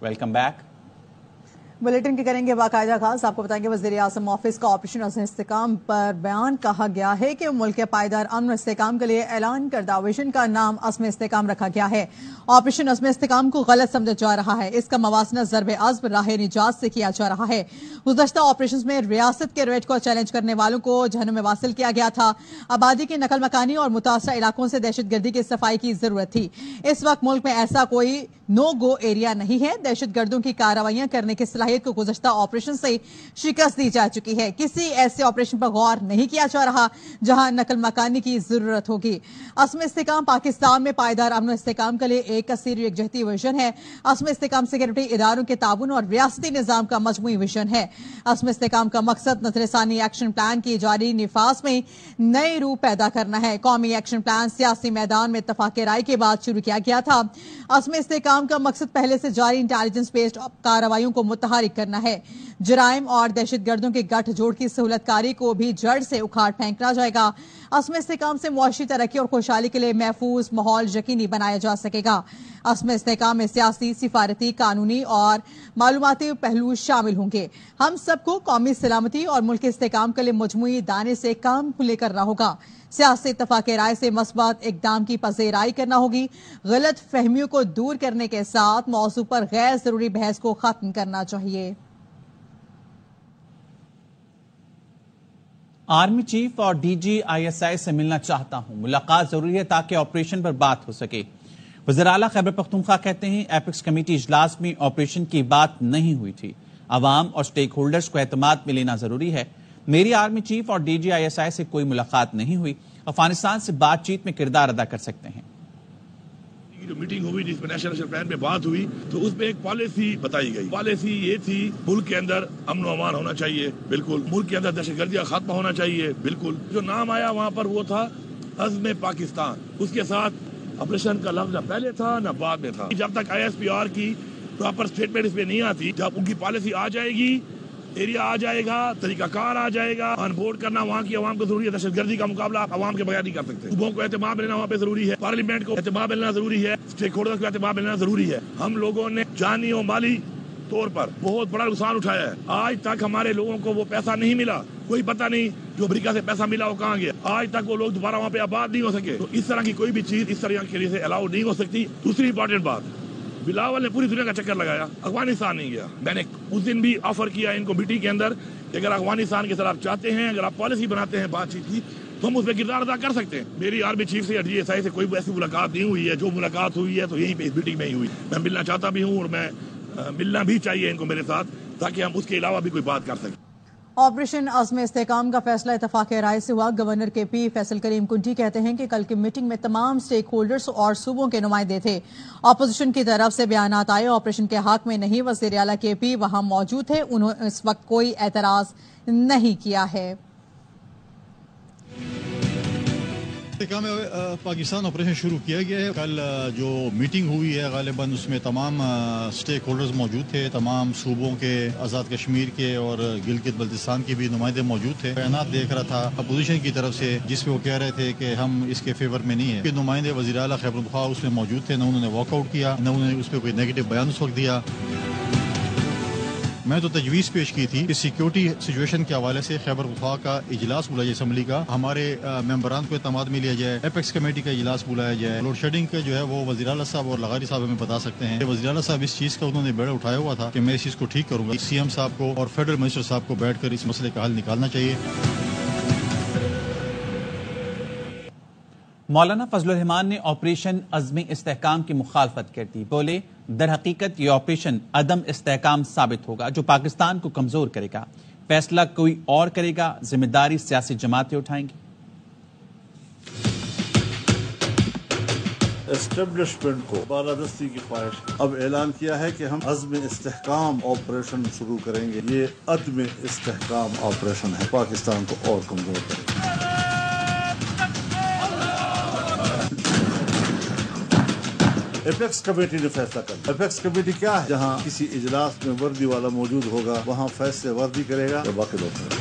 Welcome back. Bulletin کے کریں گے باقاعدہ خاص، آپ کو بتائیں گے وزیر اعظم آفس کا آپریشن عزم استحکام پر بیان، کہا گیا ہے کہ ملک کے پائیدار امن و استحکام کے لیے اعلان کردہ ویژن کا نام عزم استحکام رکھا گیا ہے۔ آپریشن عزم استحکام کو غلط سمجھا جا رہا ہے، اس کا موازنہ ضرب عزم راہ نجات سے کیا جا رہا ہے۔ گزشتہ آپریشن میں ریاست کے ریٹ کو چیلنج کرنے والوں کو جہنم میں واصل کیا گیا تھا۔ آبادی کی نقل مکانی اور متاثرہ علاقوں سے دہشت گردی کی صفائی کی ضرورت تھی۔ اس وقت ملک میں ایسا کوئی نو گو ایریا نہیں ہے۔ دہشت گردوں کی کارروائیاں کرنے کی صلاحیت کو گزشتہ آپریشن سے شکست دی جا چکی ہے۔ کسی ایسے آپریشن پر غور نہیں کیا جا رہا جہاں نقل مکانی کی ضرورت ہوگی۔ عزم استحکام پاکستان میں پائیدار امن و استحکام کے لیے ایک کثیر یکجہتی ویژن ہے۔ عزم استحکام سیکورٹی اداروں کے تعاون اور ریاستی نظام کا مجموعی ویژن ہے۔ عزم استحکام کا مقصد نظر ثانی ایکشن پلان کی جاری نفاذ میں نئی روح پیدا کرنا ہے۔ قومی ایکشن پلان سیاسی میدان میں اتفاق رائے کے بعد شروع کیا گیا تھا۔ عزم استحکام کا مقصد پہلے سے جاری انٹیلیجنس بیسڈ کارروائیوں کو متحرک کرنا ہے۔ جرائم اور دہشت گردوں کے گٹھ جوڑ کی سہولت کاری کو بھی جڑ سے اکھاڑ پھینکا جائے گا۔ عزم استحکام سے معاشی ترقی اور خوشحالی کے لیے محفوظ ماحول یقینی بنایا جا سکے گا۔ عزم استحکام میں سیاسی، سفارتی، قانونی اور معلوماتی پہلو شامل ہوں گے۔ ہم سب کو قومی سلامتی اور ملک استحکام کے لیے مجموعی دانے سے کام لے کرنا ہوگا۔ سیاسی اتفاق رائے سے مثبت اقدام کی پذیرائی کرنا ہوگی۔ غلط فہمیوں کو دور کرنے کے ساتھ موضوع پر غیر ضروری بحث کو ختم کرنا چاہیے۔ آرمی چیف اور D G I S I سے ملنا چاہتا ہوں، ملاقات ضروری ہے تاکہ آپریشن پر بات ہو سکے۔ وزیر اعلیٰ خیبر پختونخوا کہتے ہیں ایپیکس کمیٹی اجلاس میں آپریشن کی بات نہیں ہوئی تھی، عوام اور سٹیک ہولڈرز کو اعتماد میں لینا ضروری ہے۔ میری آرمی چیف اور D G I S I سے کوئی ملاقات نہیں ہوئی، افغانستان سے بات چیت میں کردار ادا کر سکتے ہیں۔ جو میٹنگ ہوئی جس میں نیشنل پلان پہ بات ہوئی تو اس میں ایک پالیسی بتائی گئی۔ پالیسی یہ تھی ملک کے اندر امن و امان ہونا چاہیے، بالکل، ملک کے اندر دہشت گردی کا خاتمہ ہونا چاہیے، بالکل۔ جو نام آیا وہاں پر وہ تھا عزم پاکستان، اس کے ساتھ آپریشن کا لفظ نہ پہلے تھا نہ بعد میں تھا۔ جب تک آئی ایس پی آر کی پراپر اسٹیٹمنٹ اس پہ نہیں آتی، جب ان کی پالیسی آ جائے گی، ایریا آ جائے گا، طریقہ کار آ جائے گا، آن بورڈ کرنا وہاں کی عوام کو ضروری ہے۔ دہشت گردی کا مقابلہ آپ عوام کے بغیر نہیں کر سکتے۔ صوبوں کو اعتماد ملنا وہاں پہ ضروری ہے، پارلیمنٹ کو اعتماد ملنا ضروری ہے، اسٹیک ہولڈرز کو اعتماد ملنا ضروری ہے۔ ہم لوگوں نے جانی و مالی طور پر بہت بڑا نقصان اٹھایا ہے۔ آج تک ہمارے لوگوں کو وہ پیسہ نہیں ملا، کوئی پتہ نہیں جو امریکہ سے پیسہ ملا وہ کہاں گیا۔ آج تک وہ لوگ دوبارہ وہاں پہ آباد نہیں ہو سکے۔ تو اس طرح کی کوئی بھی چیز اس طرح کے لیے سے الاؤ نہیں ہو سکتی۔ دوسری امپورٹنٹ بات، بلاول نے پوری دنیا کا چکر لگایا، افغانستان نہیں گیا۔ میں نے اس دن بھی آفر کیا ان کو میٹنگ کے اندر کہ اگر افغانستان کی طرف چاہتے ہیں، اگر آپ پالیسی بناتے ہیں بات چیت کی تو ہم اس پہ کردار ادا کر سکتے ہیں۔ میری آرمی چیف سے یا ڈی ایس آئی سے کوئی ایسی ملاقات نہیں ہوئی ہے۔ جو ملاقات ہوئی ہے تو یہیں پہ اس میٹنگ میں ہی ہوئی۔ میں ملنا چاہتا بھی ہوں اور میں ملنا بھی چاہیے ان کو میرے ساتھ، تاکہ ہم اس کے علاوہ بھی کوئی بات کر سکیں۔ آپریشن عزم استحکام کا فیصلہ اتفاق رائے سے ہوا۔ گورنر کے پی فیصل کریم کنٹی کہتے ہیں کہ کل کی میٹنگ میں تمام سٹیک ہولڈرز اور صوبوں کے نمائندے تھے۔ اپوزیشن کی طرف سے بیانات آئے آپریشن کے حق میں نہیں۔ وزیر اعلیٰ کے پی وہاں موجود تھے، انہوں نے اس وقت کوئی اعتراض نہیں کیا ہے۔ پاکستان آپریشن شروع کیا گیا ہے۔ کل جو میٹنگ ہوئی ہے غالباً اس میں تمام سٹیک ہولڈرز موجود تھے، تمام صوبوں کے، آزاد کشمیر کے اور گلگت بلتستان کے بھی نمائندے موجود تھے۔ بیانات دیکھ رہا تھا اپوزیشن کی طرف سے جس میں وہ کہہ رہے تھے کہ ہم اس کے فیور میں نہیں ہیں۔ نمائندے وزیر اعلیٰ خیبر پختونخوا اس میں موجود تھے، نہ انہوں نے واک آؤٹ کیا، نہ انہوں نے اس پہ کوئی نیگیٹو بیان اس وقت دیا۔ میں تو تجویز پیش کی تھی کہ سیکیورٹی سچویشن کے حوالے سے خیبر پختونخوا کا اجلاس بلایا جائے اسمبلی کا، ہمارے ممبران کو اعتماد میں لیا جائے، ایپیکس کمیٹی کا اجلاس بلایا جائے۔ لوڈ شیڈنگ کا جو ہے وہ وزیر اعلیٰ صاحب اور لغاری صاحب ہمیں بتا سکتے ہیں۔ وزیر اعلیٰ صاحب اس چیز کا انہوں نے بیڑا اٹھایا ہوا تھا کہ میں اس چیز کو ٹھیک کروں گا۔ سی ایم صاحب کو اور فیڈرل منسٹر صاحب کو بیٹھ کر اس مسئلے کا حل نکالنا چاہیے۔ مولانا فضل الرحمان نے آپریشن عزم استحکام کی مخالفت کر دی، بولے در حقیقت یہ آپریشن عدم استحکام ثابت ہوگا جو پاکستان کو کمزور کرے گا، فیصلہ کوئی اور کرے گا، ذمہ داری سیاسی جماعتیں اٹھائیں گی۔ اسٹیبلشمنٹ کو بالادستی کی خواہش اب اعلان کیا ہے کہ ہم عزم استحکام آپریشن شروع کریں گے۔ یہ عدم استحکام آپریشن ہے، پاکستان کو اور کمزور کرے گا۔ ایپیکس کمیٹی نے فیصلہ کرنا۔ ایپیکس کمیٹی کیا ہے؟ جہاں کسی اجلاس میں وردی والا موجود ہوگا وہاں فیصلے وردی کرے گا یا باقی لوگ کرے گا۔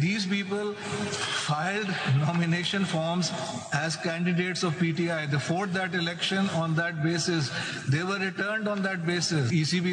These people filed nomination forms as candidates of PTI. They fought that election on that basis. They were returned on that basis. ECB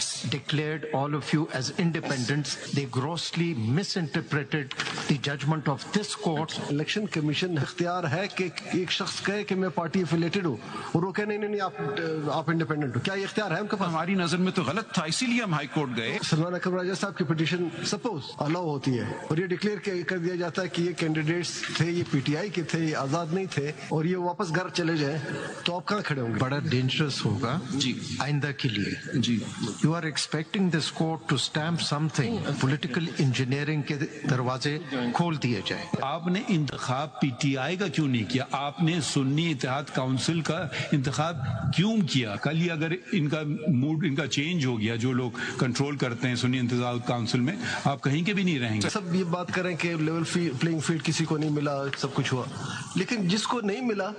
Yes. Declared all of you as independents. They grossly misinterpreted the judgment of this court. Election commission اختیار ہے کہ ایک شخص کہے کہ میں party affiliated ہوں اور وہ کہے نہیں آپ انڈیپینڈنٹ ہو. کیا یہ اختیار ہے ان کے پاس؟ ہماری نظر میں تو غلط تھا, اسی لیے ہم ہائی کورٹ گئے. سلمان اکرم راجہ صاحب کی پٹیشن سپوز الاؤ ہوتی ہے اور یہ ڈکلیئر کر دیا جاتا ہے کہ یہ کینڈیڈیٹس تھے, یہ پی ٹی آئی کے تھے, یہ آزاد نہیں تھے, اور یہ واپس گھر چلے جائیں, تو آپ کہاں کھڑے ہوں گے؟ بڑا ڈینجرس ہوگا جی آئندہ کے لیے. جی you are expecting this court to stamp something. Political engineering کے دروازے کھول دیے جائیں. آپ نے انتخاب پی ٹی آئی کا کیوں نہیں کیا؟ آپ نے سنی اتحاد کونسل کا انتخاب کیوں کیا؟ کل ہی اگر ان کا موڈ ان کا چینج ہو گیا, جو لوگ کنٹرول کرتے ہیں سنی اتحاد کونسل میں, آپ کہیں کے بھی نہیں رہیں گے. سب یہ بات کریں کہ لیول پلینگ فیلڈ کسی کو نہیں ملا, سب کچھ ہوا, لیکن جس کو نہیں ملا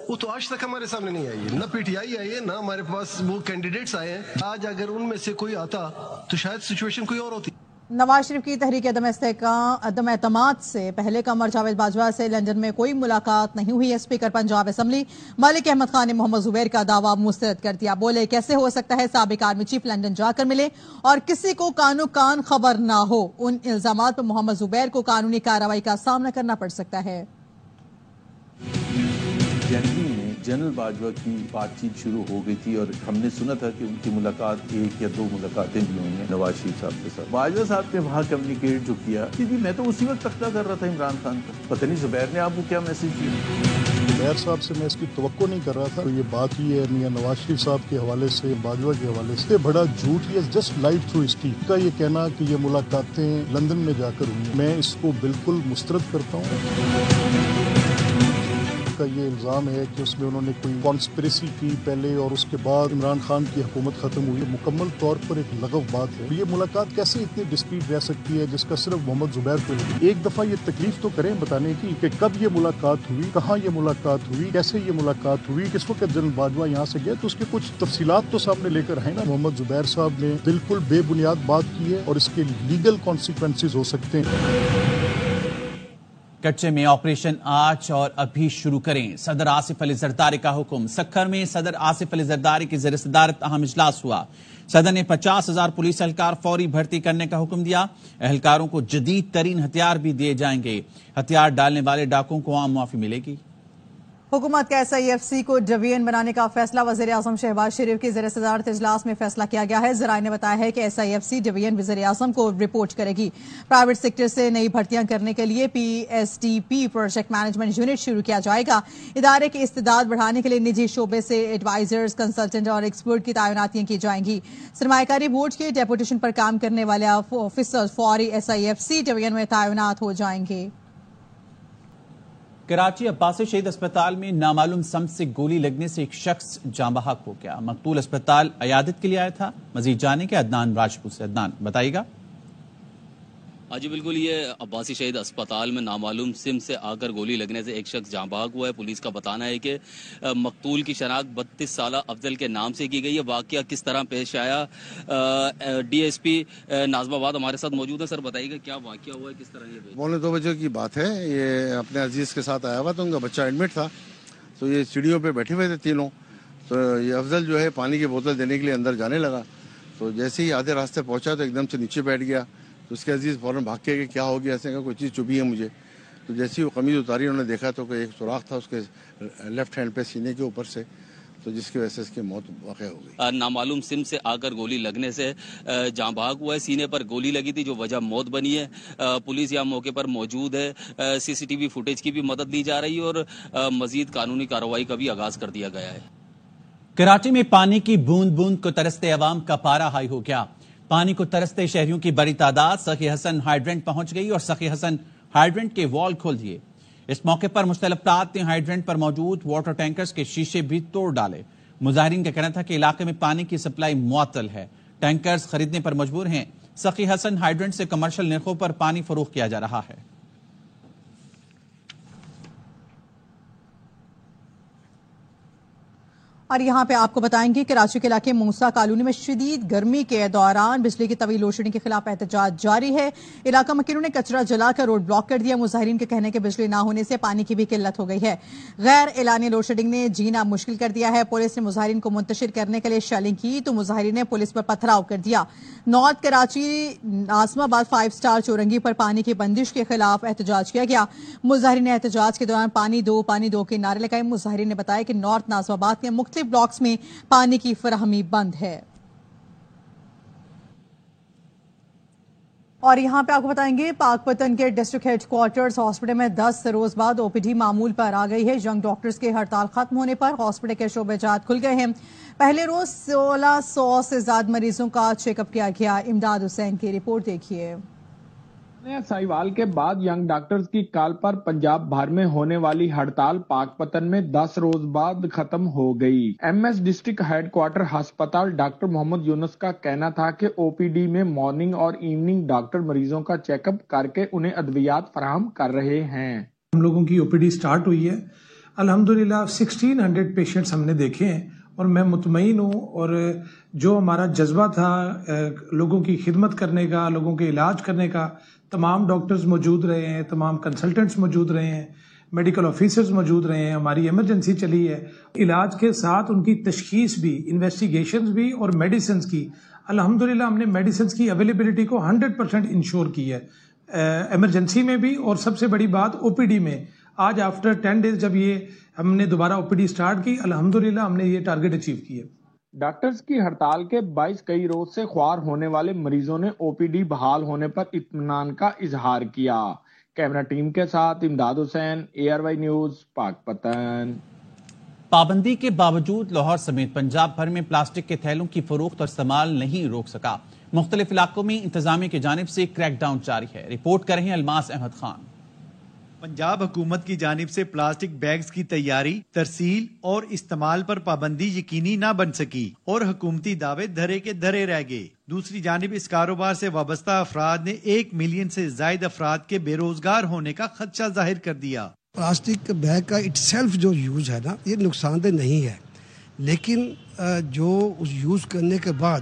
وہ تو آج تک ہمارے سامنے نہیں آئی ہے. نہ پی ٹی آئی آئی ہے, نہ ہمارے پاس وہ کینڈیڈیٹس آئے ہیں. آج اگر ان میں سے کوئی آتا تو شاید سچویشن کوئی اور ہوتی. نواز شریف کی تحریک عدم اعتماد سے پہلے قمر جاوید باجوہ سے لندن میں کوئی ملاقات نہیں ہوئی. اسپیکر پنجاب اسمبلی مالک احمد خان نے محمد زبیر کا دعویٰ مسترد کر دیا. بولے کیسے ہو سکتا ہے سابق آرمی چیف لندن جا کر ملے اور کسی کو کانو کان خبر نہ ہو. ان الزامات پر محمد زبیر کو قانونی کارروائی کا سامنا کرنا پڑ سکتا ہے. جنرل باجوہ کی بات چیت شروع ہو گئی تھی اور ہم نے سنا تھا کہ ان کی ملاقات 1 یا 2 ملاقاتیں بھی ہوئی ہیں نواز شریف صاحب کے ساتھ. باجوہ صاحب نے وہاں کمیونیکیٹ جو کیا, میں تو اسی وقت تختہ کر رہا تھا عمران خان کا. پتہ نہیں زبیر نے آپ کو کیا میسج دیا. زبیر صاحب سے میں اس کی توقع نہیں کر رہا تھا. یہ بات ہی ہے میاں نواز شریف صاحب کے حوالے سے, باجوہ کے حوالے سے بڑا جھوٹ ہے. جسٹ لائف تھرو ہسٹری کا یہ کہنا کہ یہ ملاقاتیں لندن میں جا کر ہوئی, میں اس کو بالکل مسترد کرتا ہوں. کا یہ الزام ہے کہ اس میں انہوں نے کوئی کانسپریسی کی پہلے اور اس کے بعد عمران خان کی حکومت ختم ہوئی. مکمل طور پر ایک لغو بات ہے. یہ ملاقات کیسے اتنی ڈسپیٹ رہ سکتی ہے جس کا صرف محمد زبیر کو لگی؟ ایک دفعہ یہ تکلیف تو کریں بتانے کی کہ کب یہ ملاقات ہوئی, کہاں یہ ملاقات ہوئی, کیسے یہ ملاقات ہوئی, کس وقت جنرل باجوہ یہاں سے گئے, تو اس کے کچھ تفصیلات تو سامنے لے کر آئے نا. محمد زبیر صاحب نے بالکل بے بنیاد بات کی ہے اور اس کے لیگل کانسیکوینسز ہو سکتے ہیں. کچے میں آپریشن آج اور ابھی شروع کریں. صدر آصف علی زرداری کا حکم. سکھر میں صدر آصف علی زرداری کی زیر صدارت اہم اجلاس ہوا. صدر نے 50,000 پولیس اہلکار فوری بھرتی کرنے کا حکم دیا. اہلکاروں کو جدید ترین ہتھیار بھی دیے جائیں گے. ہتھیار ڈالنے والے ڈاکوؤں کو عام معافی ملے گی. حکومت کا SIFC کو ڈویژن بنانے کا فیصلہ وزیر اعظم شہباز شریف کی زیر صدارت اجلاس میں فیصلہ کیا گیا ہے. ذرائع نے بتایا ہے کہ SIFC ڈویژن وزیر اعظم کو رپورٹ کرے گی. پرائیویٹ سیکٹر سے نئی بھرتیاں کرنے کے لیے PSTP پروجیکٹ مینجمنٹ یونٹ شروع کیا جائے گا. ادارے کی استعداد بڑھانے کے لیے نجی شعبے سے ایڈوائزرز, کنسلٹنٹ اور ایکسپرٹ کی تعیناتیاں کی جائیں گی. سرمایہ کاری بورڈ کے ڈیپوٹیشن پر کام کرنے والے آفیسر فوری SIFC ڈویژن میں تعینات ہو جائیں گے. کراچی عباسی شہید اسپتال میں نامعلوم سمت سے گولی لگنے سے ایک شخص جاں بحق ہو گیا. مقتول اسپتال عیادت کے لیے آیا تھا. مزید جاننے کے عدنان راجپوت سے. عدنان بتائیے گا. جی بالکل, یہ عباسی شہید اسپتال میں نامعلوم سمت سے آ کر گولی لگنے سے ایک شخص جاں بحق ہوا ہے. پولیس کا بتانا ہے کہ مقتول کی شناخت 32 سالہ افضل کے نام سے کی گئی ہے. واقعہ کس طرح پیش آیا, DSP ناظم آباد ہمارے ساتھ موجود ہے. سر بتائیے گا کیا واقعہ ہوا ہے, کس طرح یہ 2:15 بجے کی بات ہے. یہ اپنے عزیز کے ساتھ آیا ہوا تھا, ان کا بچہ ایڈمٹ تھا, تو یہ سیڑھیوں پہ بیٹھے ہوئے تھے تینوں. تو یہ افضل جو ہے پانی کی بوتل دینے کے لیے اندر جانے لگا, تو جیسے ہی آدھے راستے پہنچا تو ایک دم سے نیچے بیٹھ گیا. تو اس کے عزیز فوراً بھاگ کے کہ کیا ہو گیا, ایسے کا کوئی چیز چبھی ہے مجھے. تو جیسے ہی وہ قمیض اتاری انہوں نے دیکھا تو کہ ایک سوراخ تھا اس کے لیفٹ ہینڈ پہ سینے کے اوپر سے, تو جس کی وجہ سے اس کی موت واقع ہو گئی. نامعلوم سمت سے آ کر گولی لگنے سے جاں بحق ہوا ہے. سینے پر گولی لگی تھی جو وجہ موت بنی ہے. پولیس یہاں موقع پر موجود ہے. CCTV فوٹیج کی بھی مدد لی جا رہی ہے اور مزید قانونی کارروائی کا بھی آغاز کر دیا گیا ہے. کراچی میں پانی کی بوند بوند کو ترستے عوام کا پارا ہائی ہو گیا. پانی کو ترستے شہریوں کی بڑی تعداد سخی حسن ہائیڈرنٹ پہنچ گئی اور سخی حسن ہائیڈرنٹ کے وال کھول دیے. اس موقع پر مختلف افراد نے ہائیڈرنٹ پر موجود واٹر ٹینکرز کے شیشے بھی توڑ ڈالے. مظاہرین کا کہنا تھا کہ علاقے میں پانی کی سپلائی معطل ہے. ٹینکرز خریدنے پر مجبور ہیں. سخی حسن ہائیڈرنٹ سے کمرشل نرخوں پر پانی فروخت کیا جا رہا ہے. اور یہاں پہ آپ کو بتائیں گے کراچی کے علاقے موسا کالونی میں شدید گرمی کے دوران بجلی کی طویل لوڈ شیڈنگ کے خلاف احتجاج جاری ہے۔ علاقہ مکینوں نے کچرا جلا کر روڈ بلاک کر دیا۔ مظاہرین کے کہنے کے بجلی نہ ہونے سے پانی کی بھی قلت ہو گئی ہے۔ غیر اعلانیہ لوڈ شیڈنگ نے جینا مشکل کر دیا ہے۔ پولیس نے مظاہرین کو منتشر کرنے کے لیے شیلنگ کی تو مظاہرین نے پولیس پر پتھراؤ کر دیا۔ نارتھ کراچی ناظم آباد 5 اسٹار چورنگی پر پانی کی بندش کے خلاف احتجاج کیا گیا۔ مظاہرین نے احتجاج کے دوران پانی دو کے نعرے لگائے۔ مظاہرین نے بتایا کہ نارتھ ناظم آباد کے مختلف بلاکس میں پانی کی فراہمی بند ہے۔ اور یہاں پہ آپ کو بتائیں گے پاک پتن کے ڈسٹرکٹ ہیڈ کوارٹرز ہاسپٹل میں 10 روز بعد OPD معمول پر آ گئی ہے۔ ینگ ڈاکٹرز کے ہڑتال ختم ہونے پر ہاسپٹل کے شعبے جات کھل گئے ہیں۔ پہلے روز 1600 سے زیادہ مریضوں کا چیک اپ کیا گیا۔ امداد حسین کی رپورٹ دیکھیے۔ سائیوال کے بعد ینگ ڈاکٹرز کی کال پر پنجاب بھر میں ہونے والی ہڑتال پاک پتن میں 10 روز بعد ختم ہو گئی۔ MS ڈسٹرکٹ ہیڈ کوارٹر ہسپتال ڈاکٹر محمد یونس کا کہنا تھا کہ OPD میں مارننگ اور ایوننگ ڈاکٹر مریضوں کا چیک اپ کر کے انہیں ادویات فراہم کر رہے ہیں۔ ہم لوگوں کی OPD سٹارٹ ہوئی ہے۔ الحمدللہ 1600 پیشنٹس ہم نے دیکھے ہیں اور میں مطمئن ہوں، اور جو ہمارا جذبہ تھا لوگوں کی خدمت کرنے کا، لوگوں کے علاج کرنے کا، تمام ڈاکٹرز موجود رہے ہیں، تمام کنسلٹنٹس موجود رہے ہیں، میڈیکل آفیسرز موجود رہے ہیں، ہماری ایمرجنسی چلی ہے۔ علاج کے ساتھ ان کی تشخیص بھی، انویسٹیگیشنز بھی اور میڈیسنز کی، الحمدللہ ہم نے میڈیسنز کی اویلیبلٹی کو 100% انشور کی ہے، ایمرجنسی میں بھی، اور سب سے بڑی بات OPD میں۔ آج آفٹر 10 ڈیز جب یہ ہم نے دوبارہ OPD سٹارٹ کی، الحمدللہ ہم نے یہ ٹارگٹ اچیو کی ہے۔ ڈاکٹرز کی ہڑتال کے باعث کئی روز سے خوار ہونے والے مریضوں نے OPD بحال ہونے پر اطمینان کا اظہار کیا۔ کیمرہ ٹیم کے ساتھ امداد حسین، ARY نیوز، پاک پتن۔ پابندی کے باوجود لاہور سمیت پنجاب بھر میں پلاسٹک کے تھیلوں کی فروخت اور استعمال نہیں روک سکا۔ مختلف علاقوں میں انتظامیہ کی جانب سے کریک ڈاؤن جاری ہے۔ رپورٹ کر رہے ہیں الماس احمد خان۔ پنجاب حکومت کی جانب سے پلاسٹک بیگز کی تیاری، ترسیل اور استعمال پر پابندی یقینی نہ بن سکی اور حکومتی دعوے دھرے کے دھرے رہ گئے۔ دوسری جانب اس کاروبار سے وابستہ افراد نے 1 ملین سے زائد افراد کے بے روزگار ہونے کا خدشہ ظاہر کر دیا۔ پلاسٹک بیگ کا اٹ سیلف جو یوز ہے نا، یہ نقصان دہ نہیں ہے، لیکن جو اس یوز کرنے کے بعد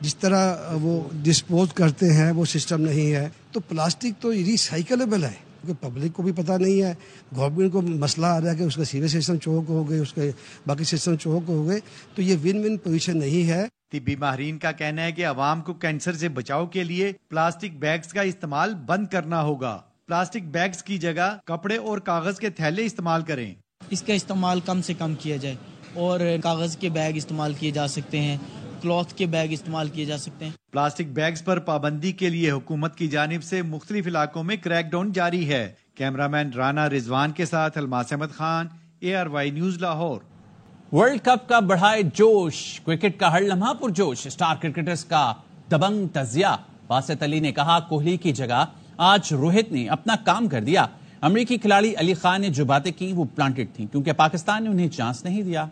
جس طرح وہ ڈسپوز کرتے ہیں وہ سسٹم نہیں ہے۔ تو پلاسٹک تو ریسائیکلیبل ہے، پبلک کو بھی پتہ نہیں ہے، گورنمنٹ کو مسئلہ آ رہا ہے کہ اس کا سیوریج سسٹم چوک ہو گئے، اس کے باقی سسٹم چوک ہو گئے، تو یہ ون ون پوزیشن نہیں ہے۔ طبی ماہرین کا کہنا ہے کہ عوام کو کینسر سے بچاؤ کے لیے پلاسٹک بیگز کا استعمال بند کرنا ہوگا۔ پلاسٹک بیگز کی جگہ کپڑے اور کاغذ کے تھیلے استعمال کریں۔ اس کا استعمال کم سے کم کیا جائے اور کاغذ کے بیگ استعمال کیے جا سکتے ہیں، کلاتھ کے بیگ استعمال کیے جا سکتے ہیں۔ پلاسٹک بیگز پر پابندی کے لیے حکومت کی جانب سے مختلف علاقوں میں کریک ڈاؤن جاری ہے۔ کیمرامین رانا رضوان کے ساتھ Almas Ahmad Khan, ARY news Lahore. World cup کا بڑھائے جوش، کرکٹ کا ہر لمحہ پرجوش، اسٹار کرکٹرز کا دبنگ تجزیہ۔ باسط علی نے کہا کوہلی کی جگہ آج روہت نے اپنا کام کر دیا۔ امریکی کھلاڑی علی خان نے جو باتیں کی وہ پلانٹڈ تھیں کیونکہ پاکستان نے انہیں چانس نہیں دیا۔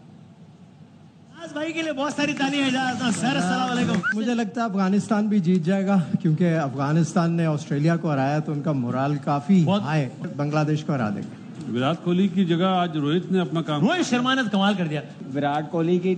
بھائی کے لیے بہت ساری تعلیمیں سر، السلام علیکم۔ مجھے لگتا ہے افغانستان بھی جیت جائے گا کیونکہ افغانستان نے آسٹریلیا کو ہرایا تو ان کا مورال کافی ہائی، بنگلہ دیش کو ہرا دے گا۔ وراٹ کوہلی کی جگہ آج روہت نے اپنا کام، روہت شرما نے کمال کر دیا۔ وراٹ کوہلی کی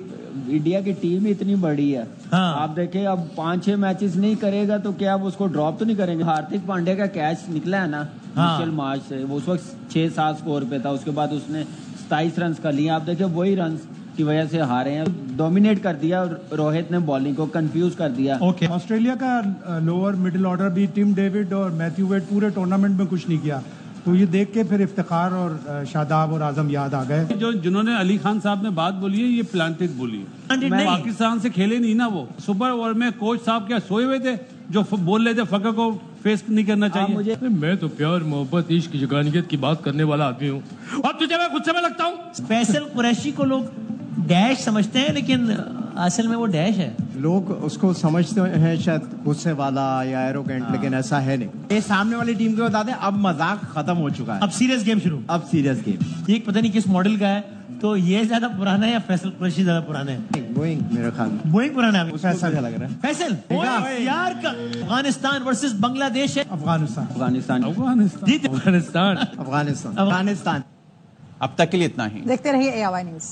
انڈیا کی ٹیم اتنی بڑی ہے، آپ دیکھیں اب 5-6 میچز نہیں کرے گا تو کیا آپ اس کو ڈراپ تو نہیں کریں گے؟ ہاردک پانڈیا کا کیچ نکلا ہے نا انیشل مارچ سے، وہ اس وقت 6-7 سکور پہ تھا، اس کے بعد اس نے 27 رنز کر لیے۔ آپ دیکھیں وہی رنز کی وجہ سے ہارے ہیں، ڈومینیٹ کر دیا روہت نے، بالنگ کو کنفیوز کر دیا۔ آسٹریلیا کا لوور مڈل آرڈر بھی ٹیم ڈیوڈ اور میتھیو ویڈ پورے ٹورنامنٹ میں کچھ نہیں کیا، تو یہ دیکھ کے پھر افتخار اور شاداب اور اعظم یاد آ گئے۔ جنہوں نے علی خان صاحب نے بات بولی ہے یہ پلانٹڈ بولی ہے، پاکستان سے کھیلے نہیں نا، وہ سپر اوور میں کوچ صاحب کیا سوئے ہوئے تھے جو بول رہے تھے فقر کو فیس نہیں کرنا چاہیے۔ میں تو پیار محبت عشق یگانیت کی بات کرنے والا آدمی ہوں، اور تجھے میں خود سے میں لگتا ہوں۔ فیصل قریشی کو لوگ ڈیش سمجھتے ہیں لیکن اصل میں وہ ڈیش ہے، لوگ اس کو سمجھتے ہیں شاید غصے والا یا ایروگینٹ، لیکن ایسا ہے نہیں۔ یہ سامنے والی ٹیم کو بتا دیں اب مذاق ختم ہو چکا ہے، اب سیریس گیم شروع، اب سیریس گیم۔ یہ پتہ نہیں کس ماڈل کا ہے، تو یہ زیادہ پرانا ہے یا فیصل قریشی زیادہ پرانا ہے؟ بوئنگ، میرے خیال میں بوئنگ پرانا ہے، فیصل لگ رہا ہے۔ فیصل یار کا افغانستان ورسز بنگلہ دیش ہے، افغانستان۔ اب تک کے لیے اتنا ہی، دیکھتے رہیے ARY نیوز۔